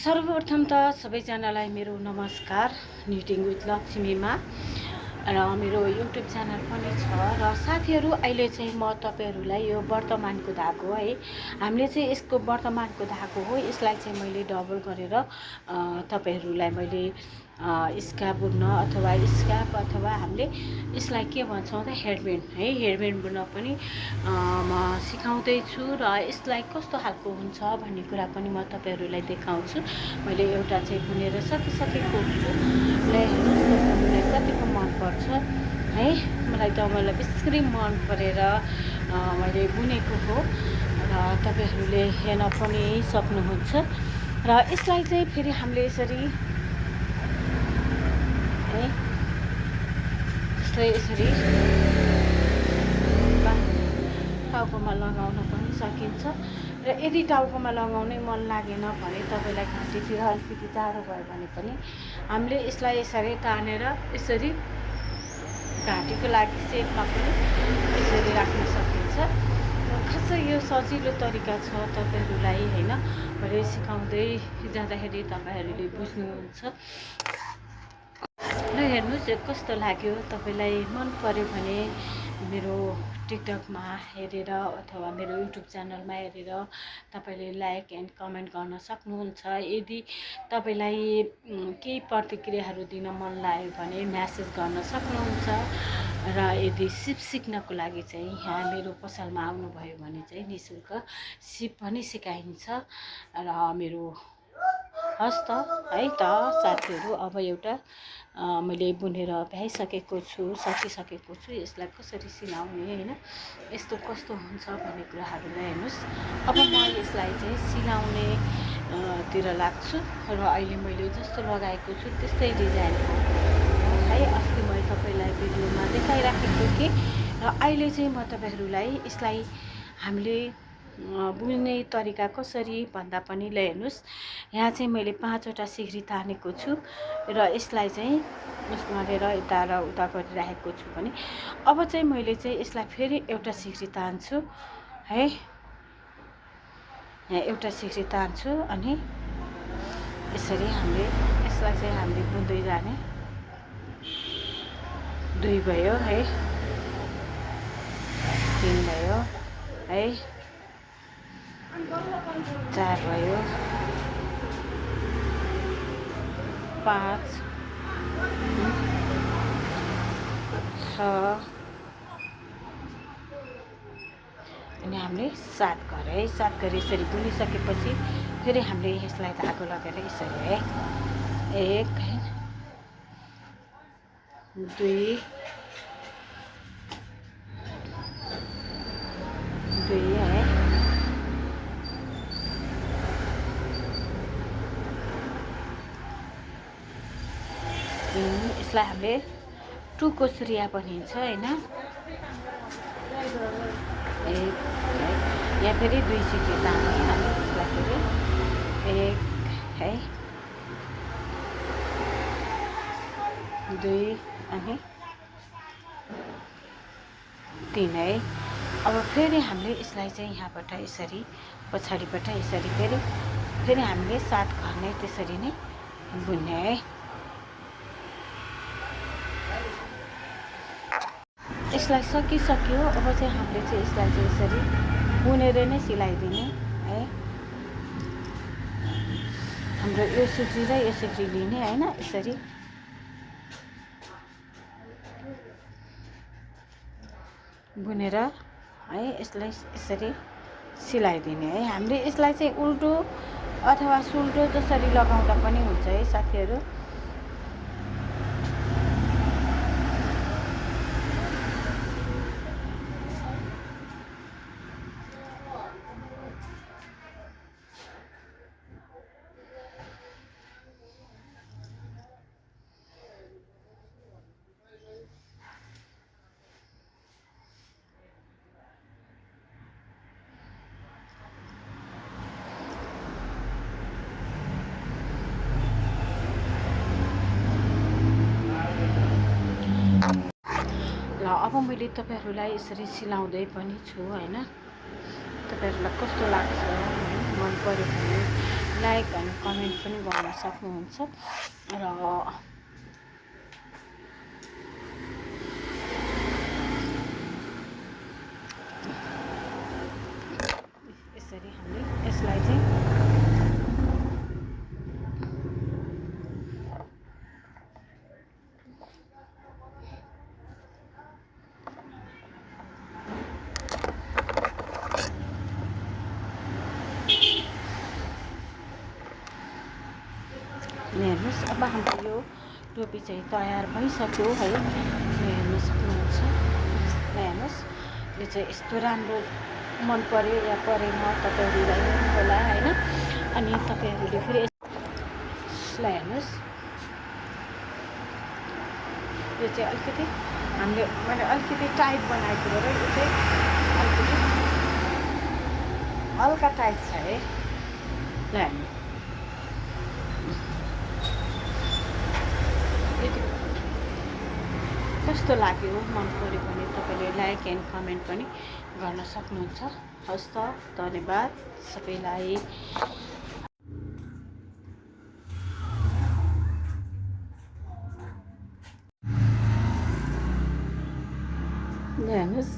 सर्वप्रथम त सबैजनालाई मेरो नमस्कार। निटिङ विथ लक्ष्मीमा र मेरो युट्युब च्यानल पनि छ। र साथीहरू, अहिले चाहिँ म तपाईहरूलाई यो वर्तमानको धागो है, हामीले चाहिँ यसको वर्तमानको धागो हो, यसलाई चाहिँ मैले डबल गरेर तपाईहरूलाई मैले स्क्याप बुन्न अथवा स्क्याप अथवा हामीले यसलाई के भन्छौँ त हेयरब्यान्ड है, हेयरब्यान्ड बुन्न पनि म सिकाउँदैछु र यसलाई कस्तो खालको हुन्छ भन्ने कुरा पनि म तपाईहरूलाई देखाउँछु। मैले एउटा चाहिँ बुनेर सकिसकेको छु। ल हेर्नुहोस् तपाईँहरूलाई कतिको मनपर्छ है, मलाई बेसरी मन परेर मैले बुनेको हो र तपाईँहरूले हेर्न पनि सक्नुहुन्छ। र यसलाई चाहिँ फेरि हामीले यसरी है, यसरी टाउकोमा लगाउन पनि सकिन्छ। र यदि टाउकोमा लगाउनै मन लागेन भने तपाईँलाई घाँटीतिर अलिकति टाढो भयो भने पनि हामीले यसलाई यसरी तानेर यसरी घाँटीको लागि सेपमा पनि यसरी राख्न सकिन्छ। खासै यो सजिलो तरिका छ तपाईँहरूलाई होइन, मैले सिकाउँदै जाँदाखेरि तपाईँहरूले बुझ्नुहुन्छ। र हेर्नुहोस् कस्तो लाग्यो, तपाईँलाई मन पर्यो भने मेरो टिकटकमा हेरेर अथवा मेरो युट्युब च्यानलमा हेरेर तपाईँले लाइक एन्ड कमेन्ट गर्न सक्नुहुन्छ। यदि तपाईँलाई केही प्रतिक्रियाहरू दिन मन लाग्यो भने म्यासेज गर्न सक्नुहुन्छ। र यदि सिप सिक्नको लागि चाहिँ यहाँ मेरो पसलमा आउनुभयो भने चाहिँ निःशुल्क सिप पनि सिकाइन्छ। र मेरो हस्त है त साथीहरू, अब एउटा मैले बुनेर भ्याइसकेको छु, सकिसकेको छु। यसलाई कसरी सिलाउने होइन, यस्तो कस्तो हुन्छ भन्ने कुराहरूलाई हेर्नुहोस्। अब म यसलाई चाहिँ सिलाउने तिर लाग्छु। र अहिले मैले जस्तो लगाएको छु त्यस्तै डिजाइनको है, अस्ति मैले तपाईँलाई भिडियोमा देखाइराखेको थिएँ। र अहिले चाहिँ म तपाईँहरूलाई यसलाई हामीले बुन्ने तरिका कसरी भन्दा पनि ल हेर्नुहोस्, यहाँ चाहिँ मैले 5वटा सिक्री तानेको छु र यसलाई चाहिँ गरेर यता र उता गरिराखेको छु भने अब चाहिँ मैले चाहिँ यसलाई फेरि एउटा सिक्री तान्छु है, यहाँ एउटा सिक्री तान्छु अनि यसरी यसलाई चाहिँ हामीले बुन्दै जाने। 2 भयो है, 3 भयो है, 4 भयो, 5, 6 अनि हामीले 7 गरे है। 7 गरी यसरी बुनिसकेपछि फेरि हामीले यसलाई धागो लगाएर यसरी है 1 है, 2 है, 3, यसलाई हामीले 2 को सूर्य भनिन्छ होइन। 1 है, यहाँ फेरि 2 सिक्री तान्ने अनि यसलाई फेरि 1 है, 2 अनि 3 है। अब फेरि हामीले यसलाई चाहिँ यहाँबाट यसरी पछाडिबाट यसरी फेरि हामीले 7 गर्ने त्यसरी नै बुन्ने है। यसलाई सकिसक्यो। अब चाहिँ हामीले चाहिँ यसलाई चाहिँ यसरी बुनेर नै सिलाइदिने है। हाम्रो यो सिक्री र यो सिक्री लिने होइन, यसरी बुनेर है यसलाई यसरी सिलाइदिने है। हामीले यसलाई चाहिँ उल्टो अथवा सुल्टो जसरी लगाउँदा पनि हुन्छ है साथीहरू। अब मैले तपाईँहरूलाई यसरी सिलाउँदै पनि छु होइन, तपाईँहरूलाई कस्तो लाग्छ मन पऱ्यो भने लाइक अनि कमेन्ट पनि गर्न सक्नुहुन्छ र यसरी हामी यसलाई चाहिँ हेर्नुहोस्। अब हाम्रो यो टोपी चाहिँ तयार भइसक्यो है, हेर्न सक्नुहुन्छ। हेर्नुहोस्, यो चाहिँ यस्तो राम्रो मन पर्यो या परेन तपाईँहरूलाई होला होइन। अनि तपाईँहरूले फेरि यसलाई हेर्नुहोस्, यो चाहिँ अलिकति मैले अलिकति टाइट बनाएको र यो चाहिँ अलिकति हल्का टाइट छ है। ल हेर्नु, कस्तो लाग्यो, मन पऱ्यो भने तपाईँले लाइक एन्ड कमेन्ट पनि गर्न सक्नुहुन्छ। हस् त, धन्यवाद सबैलाई। हेर्नुहोस्